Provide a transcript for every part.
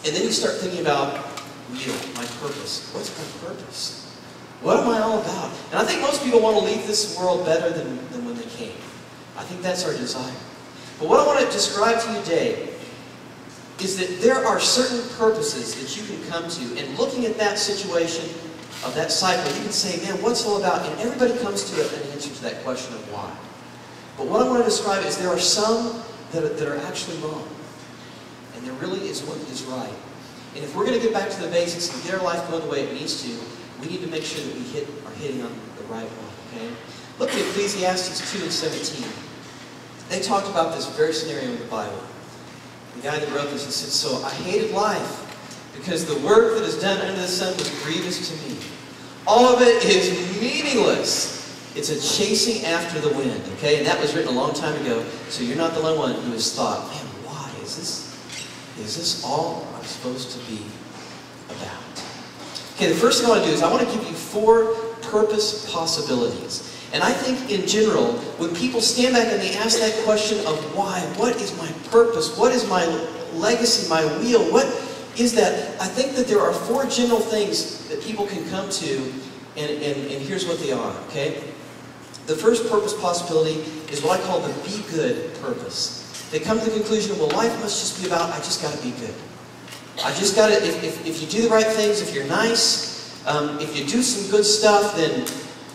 And then you start thinking about real, my purpose. What's my purpose? What am I all about? And I think most people want to leave this world better than when they came. I think that's our desire. But what I want to describe to you today is that there are certain purposes that you can come to, and looking at that situation of that cycle, you can say, man, what's it all about? And everybody comes to an answer to that question of why. But what I want to describe is there are some that are actually wrong. And there really is one that is right. And if we're going to get back to the basics and get our life going the way it needs to, we need to make sure that we are hitting on the right one, okay? Look at Ecclesiastes 2:17. They talked about this very scenario in the Bible. The guy that wrote this, he said, so I hated life because the work that is done under the sun was grievous to me. All of it is meaningless. It's a chasing after the wind, okay? And that was written a long time ago, so you're not the only one who has thought, man, why? Is this all I'm supposed to be about? Okay, the first thing I want to do is I want to give you 4 purpose possibilities. And I think in general, when people stand back and they ask that question of why, what is my purpose, what is my legacy, my wheel, what is that? I think that there are 4 general things that people can come to, and here's what they are, okay? The first purpose possibility is what I call the be good purpose. They come to the conclusion, well, life must just be about, I just got to be good. I just got to, if you do the right things, if you're nice, if you do some good stuff, then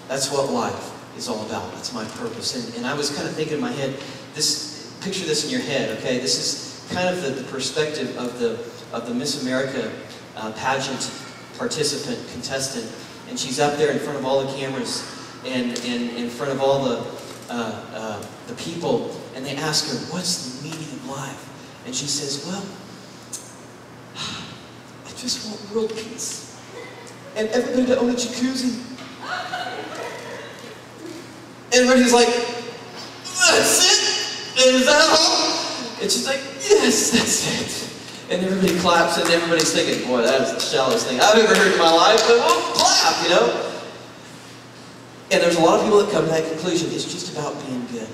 that's what life is all about. That's my purpose. And I was kind of thinking in my head, picture this in your head, okay? This is kind of the perspective of the Miss America pageant participant, contestant, and she's up there in front of all the cameras and in front of all the people, and they ask her, what's the meaning of life? And she says, well, I just want world peace and everybody to own a jacuzzi. And everybody's like, that's it? Is that all? And she's like, yes, that's it. And everybody claps, and everybody's thinking, boy, that is the shallowest thing I've ever heard in my life, but we'll clap, you know? And there's a lot of people that come to that conclusion, it's just about being good.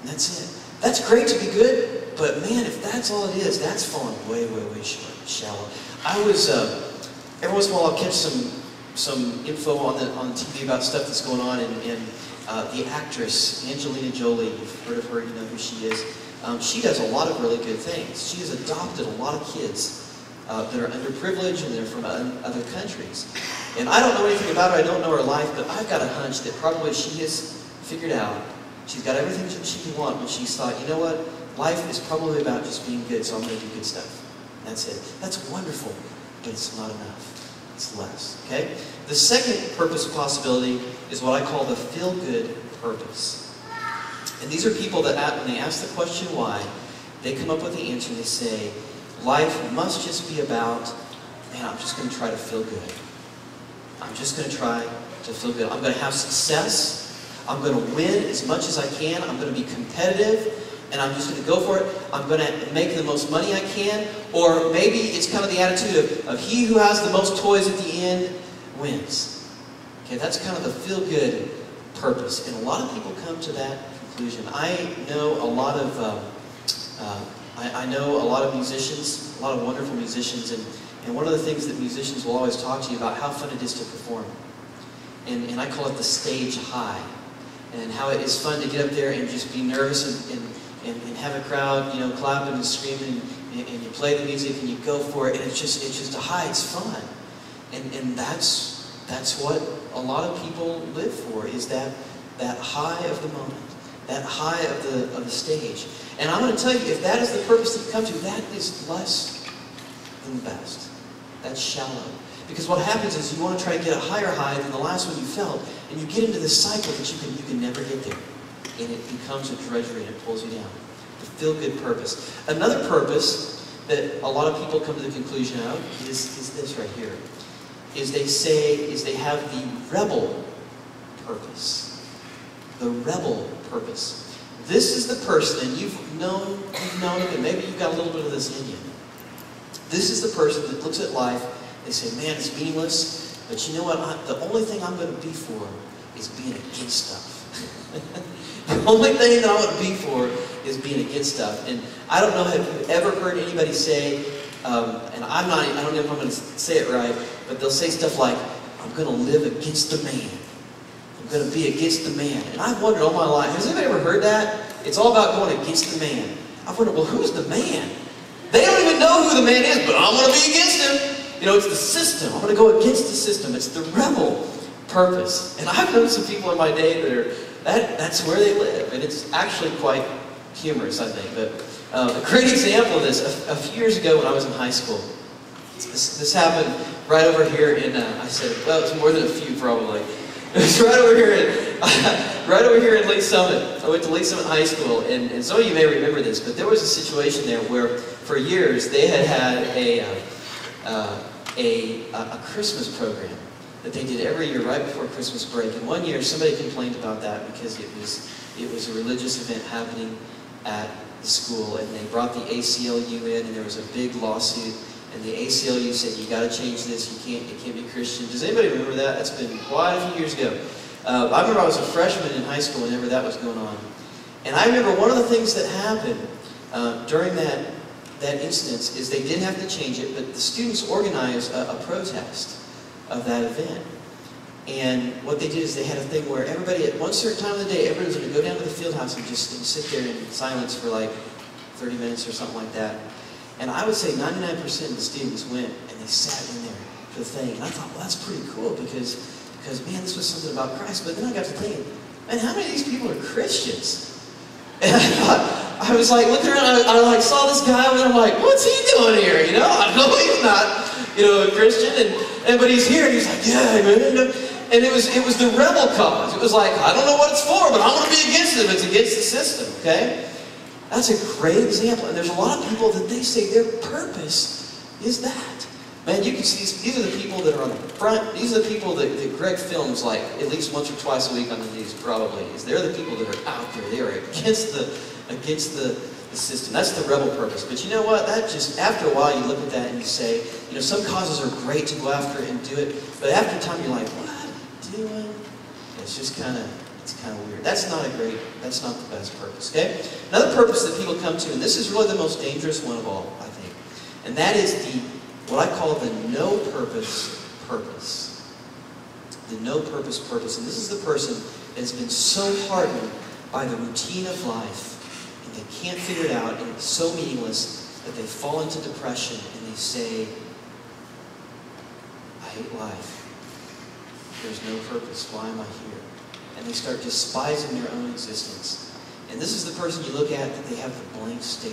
And that's it. That's great to be good, but man, if that's all it is, that's falling way, way, way short, shallow. I was, every once in a while I'll catch some info on TV about stuff that's going on, and the actress, Angelina Jolie, you've heard of her, you know who she is. She does a lot of really good things. She has adopted a lot of kids that are underprivileged and they're from other countries. And I don't know anything about her, I don't know her life, but I've got a hunch that probably she has figured out, she's got everything that she can want, but she's thought, you know what, life is probably about just being good, so I'm going to do good stuff. That's it. That's wonderful, but it's not enough. It's less, okay? The second purpose possibility is what I call the feel-good purpose. And these are people that, when they ask the question why, they come up with the answer and they say, life must just be about, man, I'm just going to try to feel good. I'm just going to try to feel good. I'm going to have success. I'm going to win as much as I can. I'm going to be competitive. And I'm just going to go for it. I'm going to make the most money I can. Or maybe it's kind of the attitude of he who has the most toys at the end wins. Okay, that's kind of the feel-good purpose. And a lot of people come to that conclusion. I know a lot of musicians, a lot of wonderful musicians, and one of the things that musicians will always talk to you about how fun it is to perform. And I call it the stage high. And how it is fun to get up there and just be nervous and have a crowd, you know, clapping and screaming, and you play the music and you go for it, and it's just a high, it's fun. And that's what a lot of people live for, is that high of the moment, that high of the stage. And I'm going to tell you, if that is the purpose that you come to, that is less than the best. That's shallow. Because what happens is you want to try to get a higher high than the last one you felt, and you get into this cycle that you can never get there. And it becomes a drudgery and it pulls you down. The feel-good purpose. Another purpose that a lot of people come to the conclusion of is this right here. They have the rebel purpose. The rebel purpose. This is the person, and you've known him, and maybe you've got a little bit of this in you. This is the person that looks at life, they say, man, it's meaningless, but you know what? The only thing I'm going to be for is being against stuff. The only thing that I want to be for is being against stuff. And I don't know, have you ever heard anybody say, and I don't know if I'm going to say it right, but they'll say stuff like, I'm going to live against the man. I'm going to be against the man. And I've wondered all my life, has anybody ever heard that? It's all about going against the man. I've wondered, well, who's the man? They don't even know who the man is, but I'm going to be against him. You know, it's the system. I'm going to go against the system. It's the rebel purpose. And I've known some people in my day that's where they live. And it's actually quite humorous, I think. But a great example of this, a few years ago when I was in high school, this happened right over here in, I said, well, it's more than a few probably. It was right over here in Lee Summit. I went to Lee Summit High School, and some of you may remember this, but there was a situation there where for years they had a Christmas program that they did every year right before Christmas break. And one year somebody complained about that because it was a religious event happening at the school, and they brought the ACLU in, and there was a big lawsuit, and the ACLU said, you got to change this, it can't be Christian. Does anybody remember that? That's been quite a few years ago. I remember I was a freshman in high school whenever that was going on. And I remember one of the things that happened during that instance is they did have to change it, but the students organized a protest of that event. And what they did is they had a thing where everybody, at one certain time of the day, everybody was going to go down to the field house and just sit there in silence for like 30 minutes or something like that. And I would say 99% of the students went and they sat in there for the thing. And I thought, well, that's pretty cool because man, this was something about Christ. But then I got to thinking, man, how many of these people are Christians? And I thought, I was like looking around, I like saw this guy over there, I'm like, what's he doing here? You know, I know he's not, a Christian, but he's here, and he's like, yeah, man. And it was the rebel cause. It was like, I don't know what it's for, but I'm going to be against it if it's against the system, okay? That's a great example. And there's a lot of people that they say their purpose is that. Man, you can see these are the people that are on the front. These are the people that Greg films like at least once or twice a week on the news, probably. They're the people that are out there. They are against the system. That's the rebel purpose. But you know what? That just, after a while, you look at that and you say, some causes are great to go after and do it. But after a time, you're like, what are you doing? It's just kind of weird. That's not the best purpose, okay? Another purpose that people come to, and this is really the most dangerous one of all, I think, and that is what I call the no purpose purpose. The no purpose purpose. And this is the person that has been so hardened by the routine of life, and they can't figure it out, and it's so meaningless that they fall into depression, and they say, I hate life. There's no purpose. Why am I here? And they start despising their own existence. And this is the person you look at that they have the blank stare.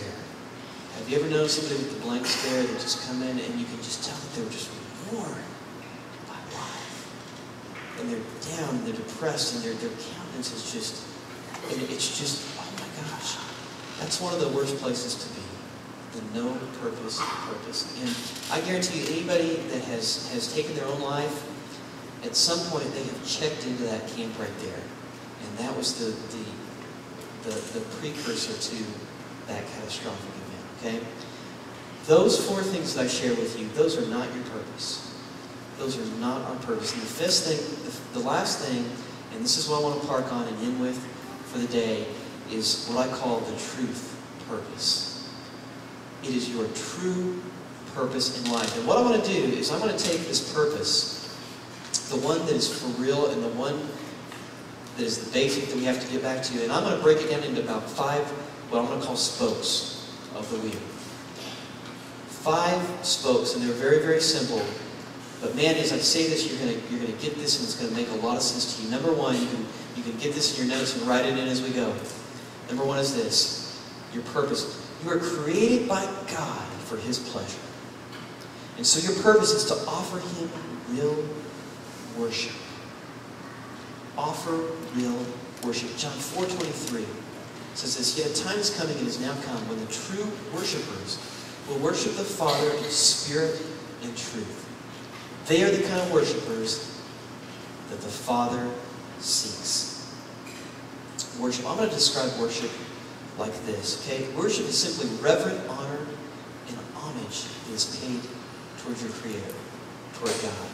Have you ever known somebody with the blank stare that just come in and you can just tell that they're just worn by life? And they're down, and they're depressed, and their countenance is just, and it's just, oh my gosh. That's one of the worst places to be. The no purpose. And I guarantee you, anybody that has taken their own life, at some point they have checked into that camp right there. And that was the precursor to that catastrophic event, okay? Those four things that I share with you, those are not your purpose. Those are not our purpose. And the fifth thing, the last thing, and this is what I want to park on and end with for the day, is what I call the truth purpose. It is your true purpose in life. And what I want to do is I'm going to take this purpose, the one that is for real and the one that is the basic that we have to get back to, and I'm going to break it down into about 5, what I'm going to call spokes of the wheel. 5 spokes, and they're very, very simple. But man, as I say this, you're going to get this, and it's going to make a lot of sense to you. Number 1, you can get this in your notes and write it in as we go. Number 1 is this: your purpose. You are created by God for His pleasure, and so your purpose is to offer Him real worship. Offer real worship. John 4:23 says this: yet a time is coming and is now come when the true worshipers will worship the Father in spirit and truth. They are the kind of worshipers that the Father seeks. Worship. I'm going to describe worship like this, okay? Worship is simply reverent honor and homage that is paid towards your Creator, toward God.